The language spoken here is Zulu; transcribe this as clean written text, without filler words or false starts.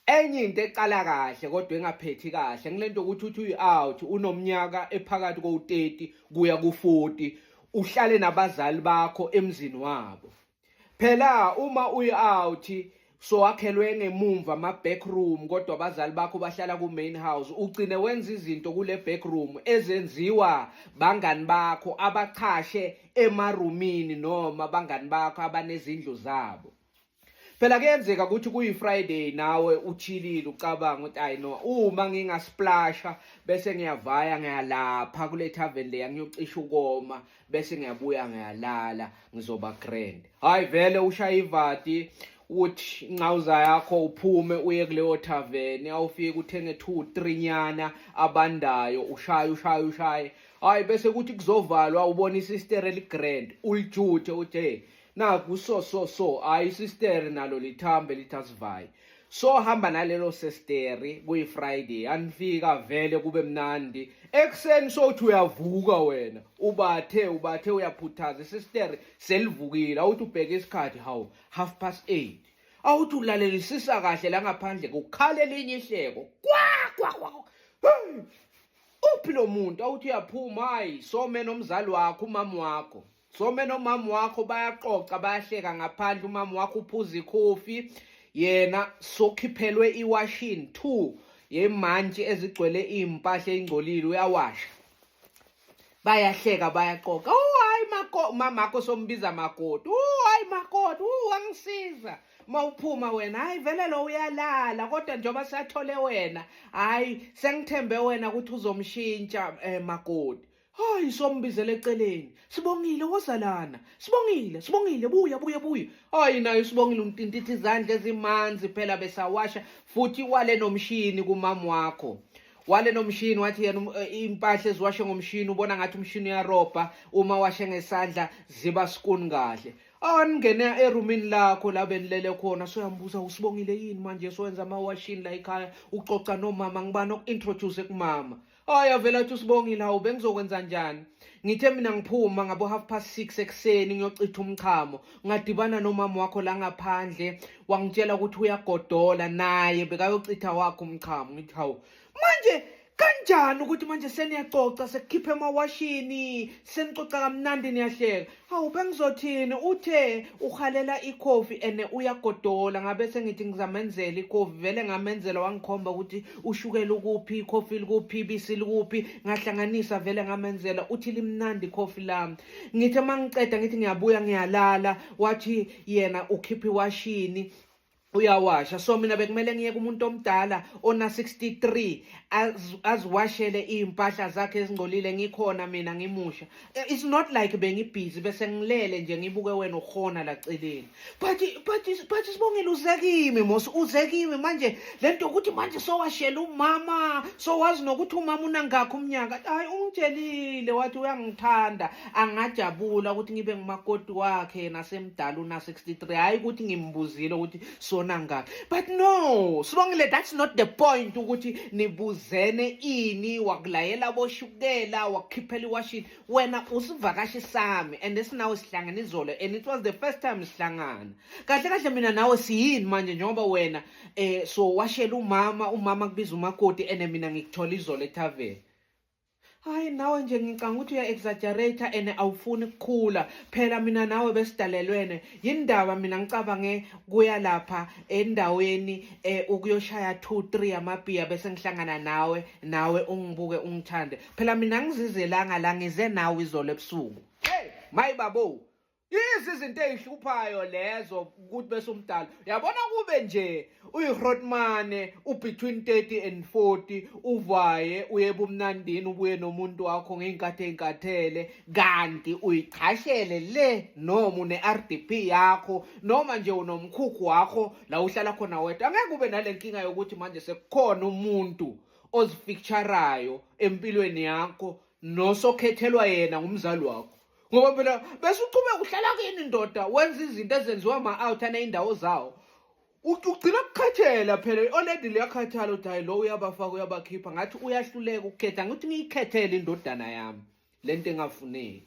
Enye into eqala kahle kodwa engaphethi kahle ngilento ukuthi uthi uyi-out unomnyaka ephakathi ko-30 kuya ku-40 uhlale nabazali bakho emzini wabo. Phela uma uyi-out so wakhelwe ngemumva ama-back room kodwa abazali bakho bahlala ku-main house, ugcine wenza izinto kule back room ezenziwa bangani bakho abachashe emarumini noma abangani bakho abanezindlu zabo. Phela kuyenzeka ukuthi kuyi-Friday nawe uchilile ucabanga ukuthi hayi no, uma ngingasplasha bese ngiyavaya ngiyalapha kule tavern leya ngiyocisha ukoma bese ngiyabuya ngiyalala ngizoba grand. Hayi vele ushaya ivati uthi inqawuza yakho uphume uye kuleyo tavern awufike uthenge 2-3 nyana abandayo ushaye. Hayi bese kuthi kuzovalwa ubona isister eligrand ulijuthe uthi hey naku so hayi sister nalo lithambe lithasivayi. So hamba nalelo sisteri kuyi-Friday anifika vele kube mnandi ekuseni sothi uyavuka wena ubathe uyaphuthaza isisteri selivukile awuthi ubheke isikhathi hawu 8:30 awuthi ulalelisisa kahle la ngaphandle kukhala elinye ihleko kwa hey uphi lo muntu awuthi uyaphuma hayi some nomzali wakho umama wakho. Some nomama wakho bayaxoxa bayahleka ngaphandle umama wakho uphuza ikhofi yena sokhiphelwe iwashini 2 yemantshi ezigcwele impahla engcolile uyawasha. Bayahleka bayaxoxa hayi mama wakho sombiza makoti hayi makoti wangisiza mawuphuma wena hayi vele lo uyalala kodwa njengoba sathole wena hayi sengithembe wena ukuthi uzomshintsha makoti. Hayi sombizele eceleni Sibongile wozalana Sibongile buya hayi nayo Sibongile umtintithi izandla ezimanzi phela besawasha futhi wale nomshini kumama wakho wale nomshini wathi yena impahla eziwashe ngomshini ubona ngathi umshini uyarobha uma washe ngesandla ziba skuni kahle. Angene erumini lakho la benilele khona soyambuza uSibongile yini manje sowenza amawashini la ekhaya uxoxa nomama ngibani okuintroduce kumama. Hayi avela uthi uSibongile hawu bengizokwenza njani ngithe mina ngiphuma ngabo 6:30 ekseni ngiyochitha umchamo ngadibana nomama wakho la ngaphandle wangitshela ukuthi uyagodola naye bekayochitha wakho umchamo. Ngithi hawu manje kanjani ukuthi manje seniyaxoxa sekukhiphe emawashini senicoca kamnandi niyahleka. Hawu bengizothini uthe ukhalela ikhofi ene uyagodola ngabe sengithi ngizamenzela ikhofi vele ngamenzela wangikhomba ukuthi ushukela ukuphi ikhofi likuphi ibisi likuphi ngahlanganisa vele ngamenzela uthi limnandi ikhofi lami. Ngithe mangiceda ngithi ngiyabuya ngiyalala wathi yena ukhipha iwashini uyawasha. So mina bekumele ngiye kumuntu omdala ona 63 aziwashele impahla zakhe ezingcolile ngikhona mina ngimusha. It's not like bengibhizi bese ngilele nje ngibuke wena ukhona la celeni. But Sibongile uzekimi mos uzekimi manje lento ukuthi manje sowashela umama so wazi nokuthi umama unangakho umnyaka. Hayi ungitshelile wathi uyangithanda angajabula ukuthi ngibe ngumakoti wakhe nasemdala una 63 hayi ukuthi ngimbuzile ukuthi sona ngakho. But no Sibongile, that's not the point ukuthi nibuzene ini wakulayela boshukela wakukhiphela iwashini wena usivakashi sami and esinawe sihlangana izolo and it was the first time sihlangana kahle mina nawe siyini manje njengoba wena so washela umama kubiza umakoti and mina ngikuthola izolo etavern. Hayi nawe nje ngicanga ukuthi uya-exaggerate and awufuni ukukhula phela mina nawe besidalelwene yindaba mina ngicabange kuya lapha endaweni ukuyoshaya 2-3 amabhiya bese ngihlangana nawe ungibuke ungithande phela mina ngizizelanga la ngize nawe izolo ebusuku. Hey mayibabo yizi izinto ezihluphayo lezo ukuthi bese umdala uyabona kube nje uyihrotmane between 30 and 40 uvaye uyebumnandini ubuye nomuntu wakho ngeinkathi enkathele kanti uyichashele le noma une-RDP yakho noma nje unomkhukhu wakho la uhlala khona wedwa. Angeke ube nalenkinga yokuthi manje sekukhona umuntu ozificturayo empilweni yakho nosokhethelwa yena ngumzali wakho. Ngoba phela bese uqhubeka uhlala kini indoda wenza izinto ezenziwa ama-out aney'ndawo zawo ugcina ukukhathela phela already liyakhathala ukuthi hayi lo uyabafaka uyabakhipha ngathi uyahluleka ukukhetha ngithi ngiyikhethele indodana yami lento engafuneki.